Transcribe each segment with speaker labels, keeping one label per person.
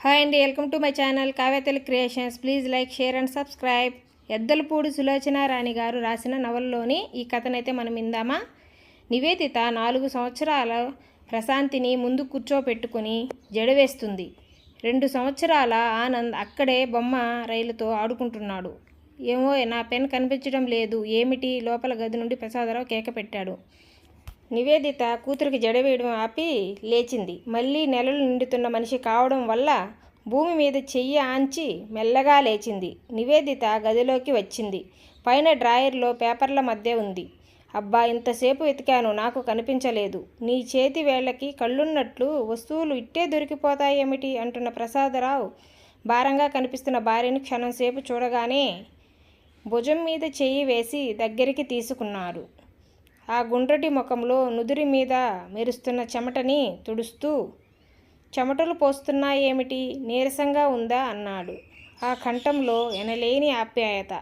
Speaker 1: Hi అండి, welcome to my channel కావ్యతెలు creations. Please like, share and subscribe. Yaddanapudi Sulochana Rani గారు రాసిన నవల్లోని ఈ కథనైతే మనం విందామా. నివేదిత 4 సంవత్సరాల ప్రశాంతిని ముందు కూర్చోపెట్టుకుని జడవేస్తుంది. 2 సంవత్సరాల ఆనంద్ అక్కడే బొమ్మ రైలుతో ఆడుకుంటున్నాడు. ఏమో నా పెన్ కనిపించడం లేదు ఏమిటి? లోపల గది నుండి ప్రసాదరావు కేక పెట్టాడు. నివేదిత కూతురికి జడవేయడం ఆపి లేచింది. మళ్ళీ నెలలు నిండుతున్న మనిషి కావడం వల్ల భూమి మీద చెయ్యి ఆంచి మెల్లగా లేచింది. నివేదిత గదిలోకి వచ్చింది. పైన డ్రాయర్లో పేపర్ల మధ్య ఉంది. అబ్బా, ఇంతసేపు వెతికాను, నాకు కనిపించలేదు. నీ చేతి వేళ్లకి కళ్ళున్నట్లు వస్తువులు ఇట్టే దొరికిపోతాయేమిటి అంటున్న ప్రసాదరావు భారంగా కనిపిస్తున్న భార్యని క్షణంసేపు చూడగానే భుజం మీద చెయ్యి వేసి దగ్గరికి తీసుకున్నారు. ఆ గుండ్రటి ముఖంలో నుదురి మీద మెరుస్తున్న చెమటని తుడుస్తూ, చెమటలు పోస్తున్నాయేమిటి, నీరసంగా ఉందా అన్నాడు. ఆ కంఠంలో ఎనలేని ఆప్యాయత,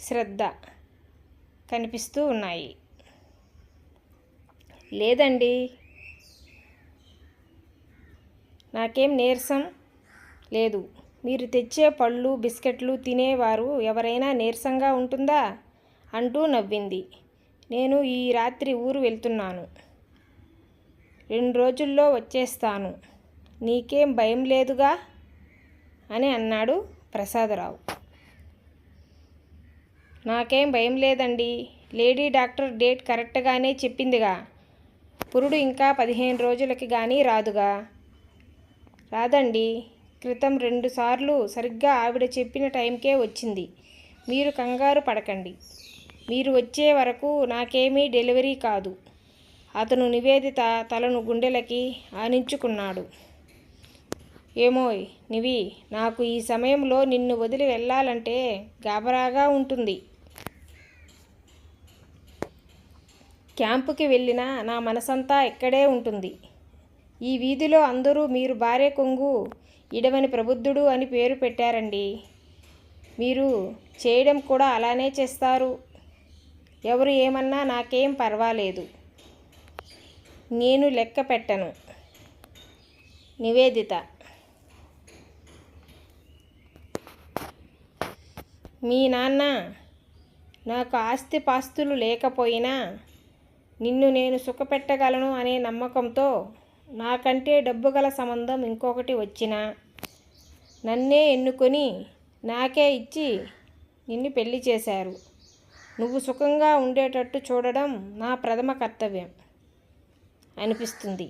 Speaker 1: శ్రద్ధ కనిపిస్తూ ఉన్నాయి. లేదండి, నాకేం నీరసం లేదు. మీరు తెచ్చే పళ్ళు బిస్కెట్లు తినేవారు ఎవరైనా నీరసంగా ఉంటుందా అంటూ నవ్వింది. నేను ఈ రాత్రి ఊరు వెళ్తున్నాను. 2 రోజుల్లో వచ్చేస్తాను. నీకేం భయం లేదుగా అని అన్నాడు ప్రసాదరావు. నాకేం భయం లేదండి. లేడీ డాక్టర్ డేట్ కరెక్ట్గానే చెప్పిందిగా. పురుడు ఇంకా 15 రోజులకి కానీ రాదుగా. రాదండి, క్రితం 2 సార్లు సరిగ్గా ఆవిడ చెప్పిన టైంకే వచ్చింది. మీరు కంగారు పడకండి. మీరు వచ్చే వరకు నాకేమీ డెలివరీ కాదు. అతను నివేదిత తలను గుండెలకి ఆనించుకున్నాడు. ఏమోయ్ నివి, నాకు ఈ సమయంలో నిన్ను వదిలి వెళ్ళాలంటే గాబరాగా ఉంటుంది. క్యాంపుకి వెళ్ళినా నా మనసంతా ఇక్కడే ఉంటుంది. ఈ వీధిలో అందరూ మీరు భార్య కొంగు ఇడవని ప్రబుద్ధుడు అని పేరు పెట్టారండి. మీరు చేయడం కూడా అలానే చేస్తారు. ఎవరు ఏమన్నా నాకేం పర్వాలేదు. నేను లెక్క పెట్టను. నివేదిత. మీ నాన్న నాకు ఆస్తిపాస్తులు లేకపోయినా నిన్ను నేను సుఖపెట్టగలను అనే నమ్మకంతో నాకంటే డబ్బు గల సంబంధం ఇంకొకటి వచ్చినా నన్నే ఎన్నుకొని నాకే ఇచ్చి నిన్ను పెళ్లి చేశారు. నువ్వు సుఖంగా ఉండేటట్టు చూడడం నా ప్రథమ కర్తవ్యం అనిపిస్తుంది.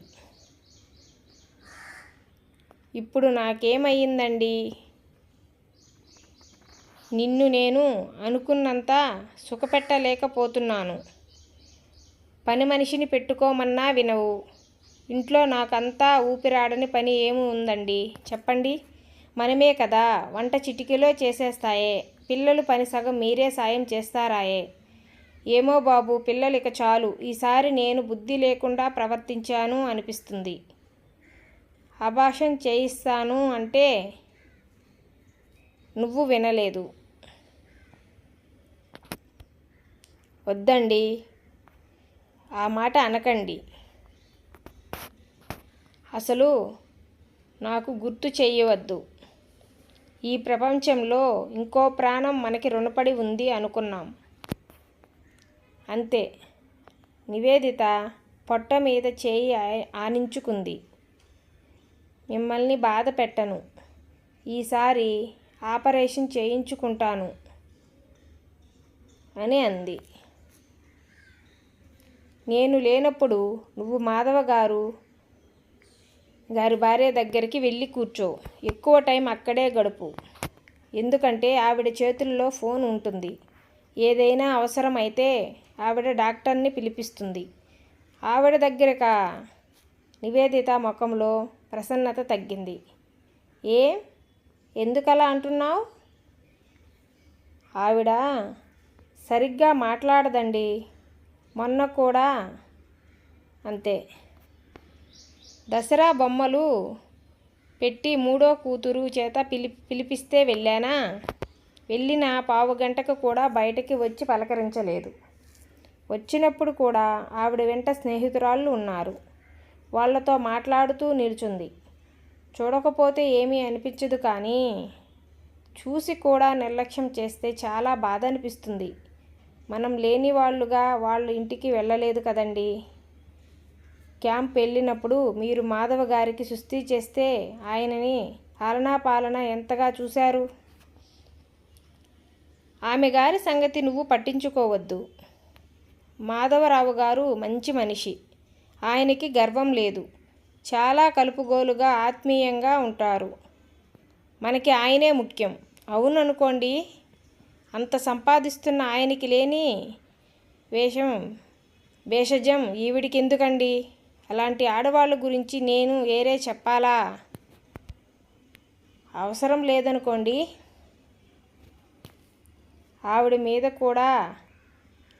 Speaker 1: ఇప్పుడు నాకేమయ్యిందండి? నిన్ను నేను అనుకున్నంత సుఖపెట్టలేకపోతున్నాను. పని మనిషిని పెట్టుకోమన్నా వినవు. ఇంట్లో నాకంతా ఊపిరాడని పని ఏమి ఉందండి చెప్పండి? మనమే కదా వంట చిటికెలో చేసేస్తాయే. పిల్లలు పని సగం మీరే సాయం చేస్తారాయే. ఏమో బాబు, పిల్లలు ఇక చాలు. ఈసారి నేను బుద్ధి లేకుండా ప్రవర్తించాను అనిపిస్తుంది. అబార్షన్ చేయిస్తాను అంటే నువ్వు వినలేదు. వద్దండి, ఆ మాట అనకండి. అసలు నాకు గుర్తు చెయ్యవద్దు. ఈ ప్రపంచంలో ఇంకో ప్రాణం మనకి రుణపడి ఉంది అనుకున్నాం, అంతే. నివేదిత పొట్ట మీద చేయి ఆనించుకుంది. మిమ్మల్ని బాధ పెట్టను. ఈసారి ఆపరేషన్ చేయించుకుంటాను అని అంది. నేను లేనప్పుడు నువ్వు మాధవ గారి భార్య దగ్గరికి వెళ్ళి కూర్చో. ఎక్కువ టైం అక్కడే గడుపు. ఎందుకంటే ఆవిడ చేతుల్లో ఫోన్ ఉంటుంది. ఏదైనా అవసరం అయితే ఆవిడ డాక్టర్ని పిలిపిస్తుంది. ఆవిడ దగ్గరకా? నివేదిత ముఖంలో ప్రసన్నత తగ్గింది. ఎందుకలా అంటున్నావు? ఆవిడ సరిగ్గా మాట్లాడదండి. మొన్న కూడా అంతే. దసరా బొమ్మలు పెట్టి 3వ కూతురు చేత పిలిపిస్తే వెళ్ళానా? వెళ్ళిన పావుగంటకు కూడా బయటికి వచ్చి పలకరించలేదు. వచ్చినప్పుడు కూడా ఆవిడ వెంట స్నేహితురాళ్ళు ఉన్నారు. వాళ్లతో మాట్లాడుతూ నిల్చుంది. చూడకపోతే ఏమీ అనిపించదు, కానీ చూసి కూడా నిర్లక్ష్యం చేస్తే చాలా బాధ అనిపిస్తుంది. మనం లేని వాళ్ళుగా వాళ్ళ ఇంటికి వెళ్ళలేదు కదండి. క్యాంప్ వెళ్ళినప్పుడు మీరు మాధవ గారికి సుస్థి చేస్తే ఆయనని ఆలనా పాలన ఎంతగా చూశారు. ఆమె గారి సంగతి నువ్వు పట్టించుకోవద్దు. మాధవరావు గారు మంచి మనిషి. ఆయనకి గర్వం లేదు. చాలా కలుపుగోలుగా ఆత్మీయంగా ఉంటారు. మనకి ఆయనే ముఖ్యం. అవుననుకోండి. అంత సంపాదిస్తున్న ఆయనకి లేని భేషజం ఈవిడికి ఎందుకండి? అలాంటి ఆడవాళ్ళ గురించి నేను వేరే చెప్పాలా? అవసరం లేదనుకోండి. ఆవిడ మీద కూడా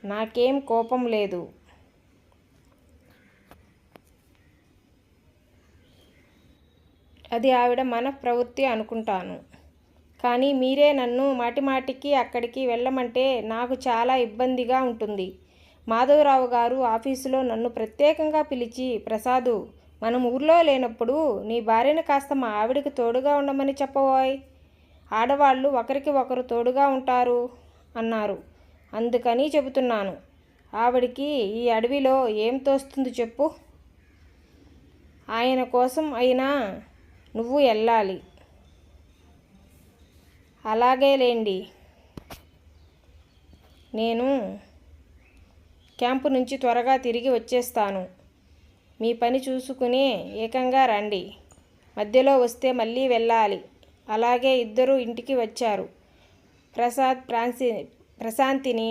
Speaker 1: నాకేం కోపం లేదు. అది ఆవిడ మనఃప్రవృత్తి అనుకుంటాను. కానీ మీరే నన్ను మాటిమాటికి అక్కడికి వెళ్ళమంటే నాకు చాలా ఇబ్బందిగా ఉంటుంది. మాధవరావు గారు ఆఫీసులో నన్ను ప్రత్యేకంగా పిలిచి, ప్రసాదు, మనం ఊర్లో లేనప్పుడు నీ భార్యను కాస్త మా ఆవిడకి తోడుగా ఉండమని చెప్పబోయ్. ఆడవాళ్ళు ఒకరికి ఒకరు తోడుగా ఉంటారు అన్నారు. అందుకని చెబుతున్నాను. ఆవిడికి ఈ అడవిలో ఏం తోస్తుంది చెప్పు. ఆయన కోసం అయినా నువ్వు వెళ్ళాలి. అలాగేలేండి. నేను క్యాంపు నుంచి త్వరగా తిరిగి వచ్చేస్తాను. మీ పని చూసుకుని ఏకంగా రండి. మధ్యలో వస్తే మళ్ళీ వెళ్ళాలి. అలాగే ఇద్దరు ఇంటికి వచ్చారు. ప్రసాద్ ప్రశాంతిని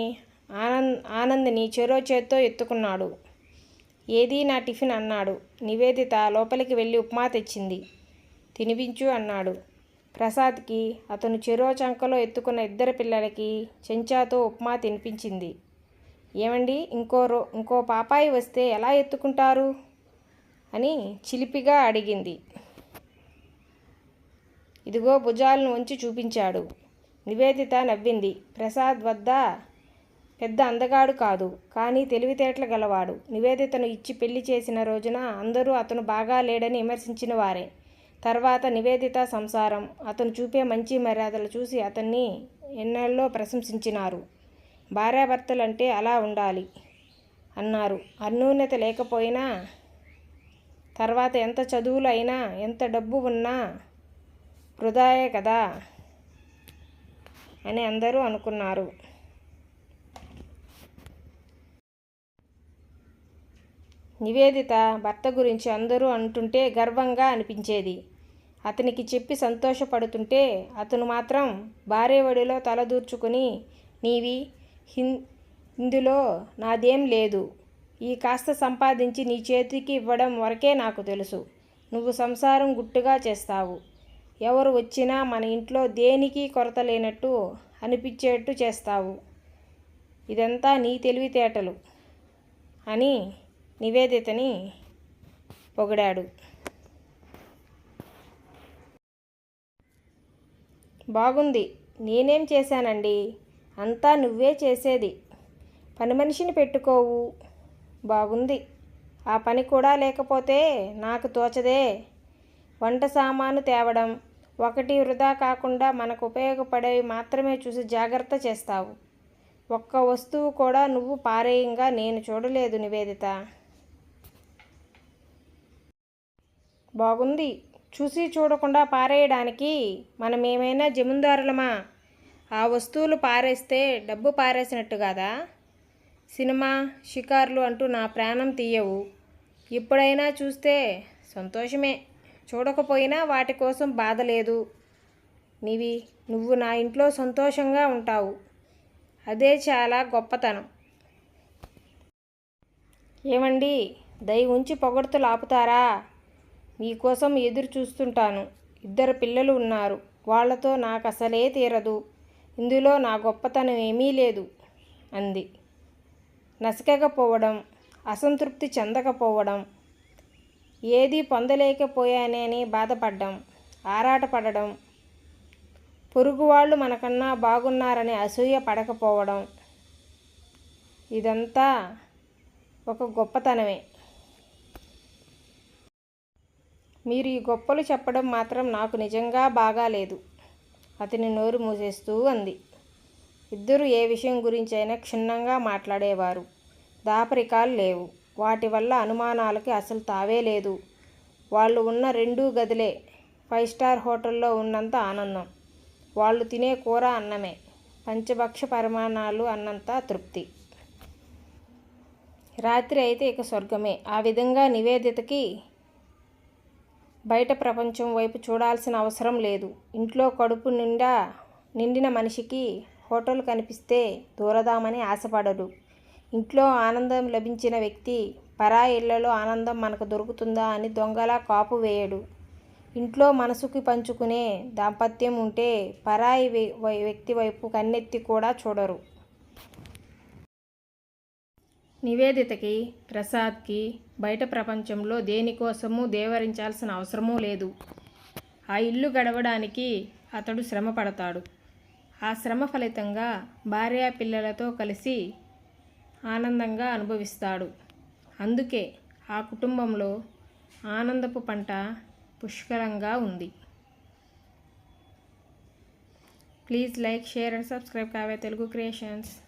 Speaker 1: ఆనంద్ని చెరో చేత్తో ఎత్తుకున్నాడు. ఏది నా టిఫిన్ అన్నాడు. నివేదిత లోపలికి వెళ్ళి ఉప్మా తెచ్చింది. తినిపించు అన్నాడు. ప్రసాద్కి అతను చెరో చంకలో ఎత్తుకున్న ఇద్దరు పిల్లలకి చెంచాతో ఉప్మా తినిపించింది. ఏమండి, ఇంకో పాపాయి వస్తే ఎలా ఎత్తుకుంటారు అని చిలిపిగా అడిగింది. ఇదిగో భుజాలను వంచి చూపించాడు. నివేదిత నవ్వింది. ప్రసాద్ పెద్ద అందగాడు కాదు, కానీ తెలివితేటలు గలవాడు. నివేదితను ఇచ్చి పెళ్లి చేసిన రోజున అందరూ అతను బాగా లేడని విమర్శించిన వారే. తర్వాత నివేదిత సంసారం, అతను చూపే మంచి మర్యాదలు చూసి అతన్ని ఎన్నెల్లో ప్రశంసించినారు. భార్యాభర్తలంటే అలా ఉండాలి అన్నారు. అన్యోన్యత లేకపోయినా, తర్వాత ఎంత చదువులు అయినా, ఎంత డబ్బు ఉన్నా వృధాయే కదా అని అందరూ అనుకున్నారు. నివేదిత భర్త గురించి అందరూ అంటుంటే గర్వంగా అనిపించేది. అతనికి చెప్పి సంతోషపడుతుంటే అతను మాత్రం భార్య ఒడిలో తలదూర్చుకుని, నీవి ఇందులో నాదేం లేదు. ఈ కాస్త సంపాదించి నీ చేతికి ఇవ్వడం వరకే నాకు తెలుసు. నువ్వు సంసారం గుట్టుగా చేస్తావు. ఎవరు వచ్చినా మన ఇంట్లో దేనికి కొరత లేనట్టు అనిపించేట్టు చేస్తావు. ఇదంతా నీ తెలివితేటలు అని నివేదితని పొగిడాడు. బాగుంది. నేనేం చేశానండి? అంతా నువ్వే చేసేది. పని మనిషిని పెట్టుకోవు. బాగుంది. ఆ పని కూడా లేకపోతే నాకు తోచదే. వంట సామాను తేవడం, ఒకటి వృధా కాకుండా మనకు ఉపయోగపడేవి మాత్రమే చూసి జాగ్రత్త చేస్తావు. ఒక్క వస్తువు కూడా నువ్వు పారేయంగా నేను చూడలేదు నివేదిత. బాగుంది. చూసి చూడకుండా పారేయడానికి మనమేమైనా జమీందారులమా? ఆ వస్తువులు పారేస్తే డబ్బు పారేసినట్టు కాదా? సినిమా, షికార్లు అంటూ నా ప్రాణం తీయవు. ఎప్పుడైనా చూస్తే సంతోషమే, చూడకపోయినా వాటి కోసం బాధ లేదు. నువ్వు నా ఇంట్లో సంతోషంగా ఉంటావు. అదే చాలా గొప్పతనం. ఏమండి, దయ ఉంచి పొగడ్తలు ఆపుతారా? మీకోసం ఎదురు చూస్తుంటాను. 2 పిల్లలు ఉన్నారు. వాళ్లతో నాకు అసలే తీరదు. ఇందులో నా గొప్పతనం ఏమీ లేదు అంది. నసకకపోవడం, అసంతృప్తి చెందకపోవడం, ఏదీ పొందలేకపోయానని బాధపడడం, ఆరాటపడడం, పొరుగువాళ్ళు మనకన్నా బాగున్నారని అసూయ పడకపోవడం, ఇదంతా ఒక గొప్పతనమే. మీరు ఈ గొప్పలు చెప్పడం మాత్రం నాకు నిజంగా బాగాలేదు. అతని నోరు మూసేస్తూ అంది. ఇద్దరు ఏ విషయం గురించి అయినా క్షుణ్ణంగా మాట్లాడేవారు. దాపరికాలు లేవు. వాటి వల్ల అనుమానాలకి అసలు తావే లేదు. వాళ్ళు ఉన్న 2 గదులే 5 స్టార్ హోటల్లో ఉన్నంత ఆనందం. వాళ్ళు తినే కూర అన్నమే పంచభక్ష పరిమాణాలు అన్నంత తృప్తి. రాత్రి అయితే ఇక స్వర్గమే. ఆ విధంగా నివేదితకి బయట ప్రపంచం వైపు చూడాల్సిన అవసరం లేదు. ఇంట్లో కడుపు నిండిన మనిషికి హోటల్ కనిపిస్తే దూరదామని ఆశపడడు. ఇంట్లో ఆనందం లభించిన వ్యక్తి పరాయి ఇళ్లలో ఆనందం మనకు దొరుకుతుందా అని దొంగలా కాపు వేయడు. ఇంట్లో మనసుకి పంచుకునే దాంపత్యం ఉంటే పరాయి వ్యక్తి వైపు కన్నెత్తి కూడా చూడరు. నివేదితకి, ప్రసాద్కి బయట ప్రపంచంలో దేనికోసమూ దేవరించాల్సిన అవసరమూ లేదు. ఆ ఇల్లు గడవడానికి అతడు శ్రమ పడతాడు. ఆ శ్రమ ఫలితంగా భార్య పిల్లలతో కలిసి ఆనందంగా అనుభవిస్తాడు. అందుకే ఆ కుటుంబంలో ఆనందపు పంట పుష్కలంగా ఉంది. Please like, share and subscribe Kavya Telugu creations.